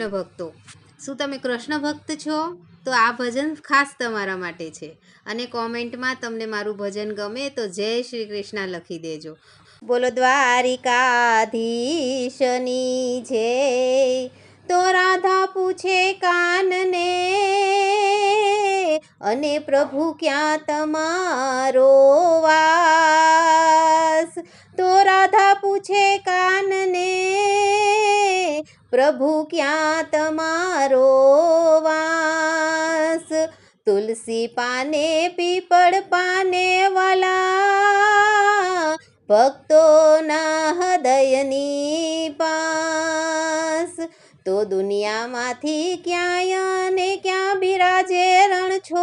કૃષ્ણ ભક્તો, શું તમે કૃષ્ણ ભક્ત છો? તો આ ભજન ખાસ તમારા માટે છે. અને કોમેન્ટમાં તમને મારું ભજન ગમે તો જય શ્રી કૃષ્ણ લખી દેજો. બોલો દ્વારિકાધીશની જય. તો રાધા પૂછે કાનને, અને પ્રભુ ક્યાં તમારો વાસ? તો રાધા પૂછે કાનને, પ્રભુ ક્યાં તમારો વાસ? તુલસી પાને પીપળ પાને વાલા, ભક્તોના હૃદયની પાસ. તો દુનિયામાંથી ક્યાંય ને ક્યાં બિરાજે રણછોડ,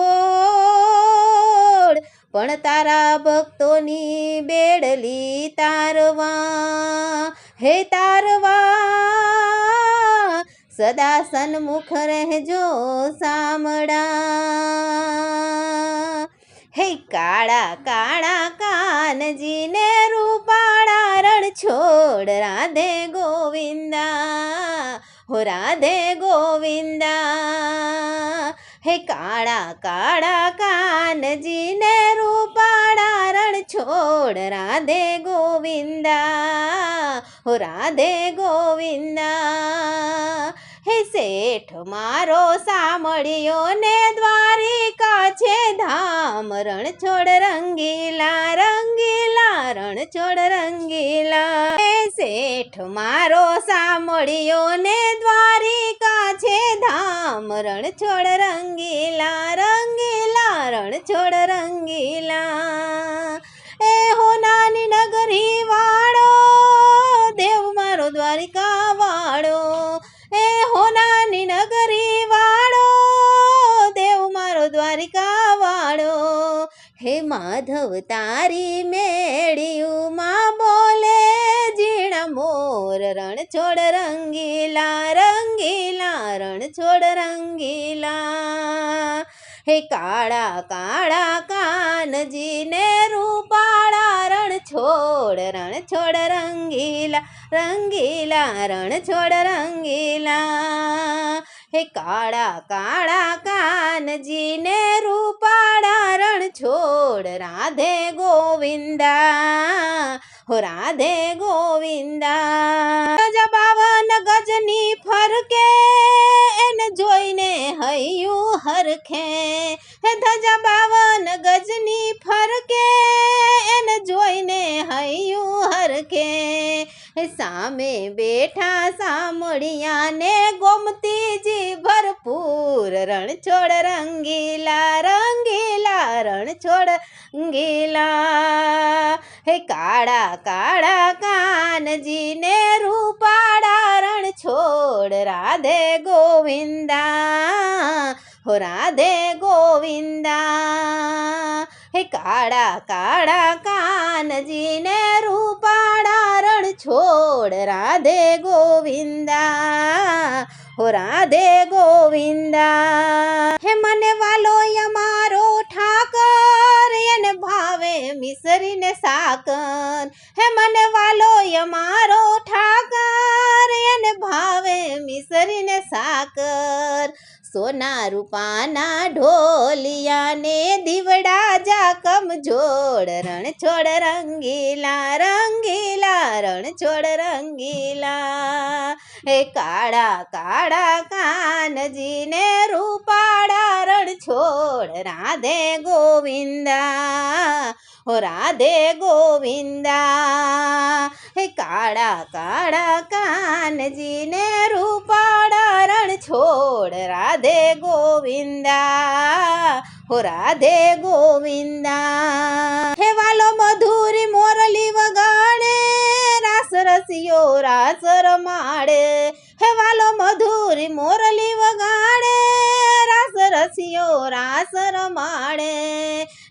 પણ તારા ભક્તોની બેડલી તારવા, હે તારવા. સદા સન્મુખ રહેજો સામડા. હે કાળા કાળા કાનજીને રૂપાળા રણછોડ, રાધે ગોવિંદા, હો રાધે ગોવિંદા. હે કાળા કાળા કાનજીને રૂપાળા રણછોડ, રાધે ગોવિંદા, હો રાધે ગોવિંદા. હે શેઠ મારો સાંભળ્યો ને દ્વારિકા છે ધામ, રણછોડ રંગીલા રંગીલા રણછોડ રંગીલા. હે શેઠ મારો સાંભળ્યો ને દ્વારિકા છે ધામ, રણછોડ રંગીલા રંગીલા રણછોડ રંગીલા. એ હો નાની નગરી વાળો, દેવ મારો દ્વારિકા વાળો. એ હો નાની નગરી વાળો, દેવ મારો દ્વારિકા વાળો. હે માધવ તારી મેળ્યું માં બોલે ઝીણા મોર, રણછોડ રંગીલા રંગીલા રણછોડ રંગીલા. હે કાળા કાળા કાનજીને રૂપાળા રણછોડ, રણછોડ રંગીલા રંગીલા રણછોડ રંગીલા. હે કાળા કાળા કાનજીને રૂપાળા રણછોડ, રાધે ગોવિંદા, હો રાધે ગોવિંદા. ધજા 52 ગજની ફરકે, એને જોઈને હૈયું હરખે. હે ધજા 52 ગજની ફરકે, એને જોઈને હૈયું હરખે. સામે બેઠા સામળિયાને ગોમતીજી ભરપૂર, રણછોડ રંગીલા રંગીલા રણછોડ રંગીલા. હે કાળા કાળા કાનજીને રૂપાળા રણછોડ, રાધે ગોવિંદા, હો રાધે ગોવિંદા. હે કાળા કાળા કાનજીને રૂપાળા રણછોડ, રાધે ગોવિંદા, હો રાધે ગોવિંદા. હે મને વાલો અમારો ઠાકર, એને ભાવે મિસરીને સાકર. હે મને વાલો અમારો ઠાકર, એને ભાવે મિસરીને સાકર. સોના રૂપાના ઢોલિયાને દીવડા જા કમજોડ, રણછોડ રંગીલા રંગીલા રણછોડ રંગીલા. હે કાળા કાળા કાનજીને રૂપાળા રણછોડ, રાધે ગોવિંદા, હો રાધે ગોવિંદા. હે કાળા કાળા કાનજીને રૂપાળા રણછોડ, રાધે ગોવિંદા, હો રાધે ગોવિંદા. હે વાલો મધુરી મોરલી વગાડે, રાસ રસિયો રાસ રમાડે. હે વાલો મધુરી મોરલી વગાડે, રાસ રસિયો રાસ રમાડે.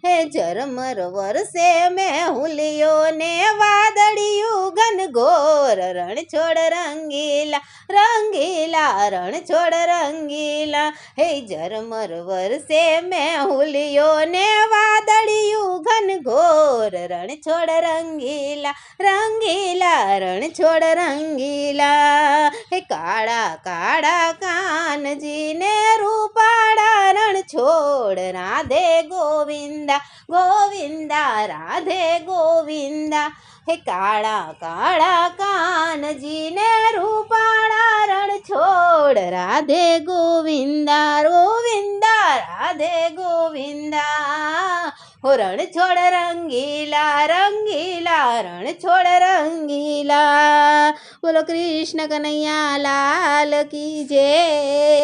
હે ઝરમર વરસે મેં હુલિયો ને વાદળિયું ઘનઘોર, ઘોર રણ છોડ રંગીલા રંગીલા રણ છોડ રંગીલા હે ઝરમર વરસે મેહુલિયો ને વાદળિયું ઘન ઘોર રણ છોડ રંગીલા રંગીલા રણ છોડ રંગીલા હે કાળા કાળા કાનજીને રૂપાળા રણ છોડ રાધે ગોવિંદા ગોવિંદા રાધે ગોવિંદા હે કાળા કાળા કાનજીને રૂપાળા રણ છોડ રાધે ગોવિંદા ગોવિંદા રાધે ગોવિંદા હો રણ છોડ રંગીલા રંગીલા રણ છોડ રંગીલા બોલો કૃષ્ણ કનૈયા લાલ કી જય.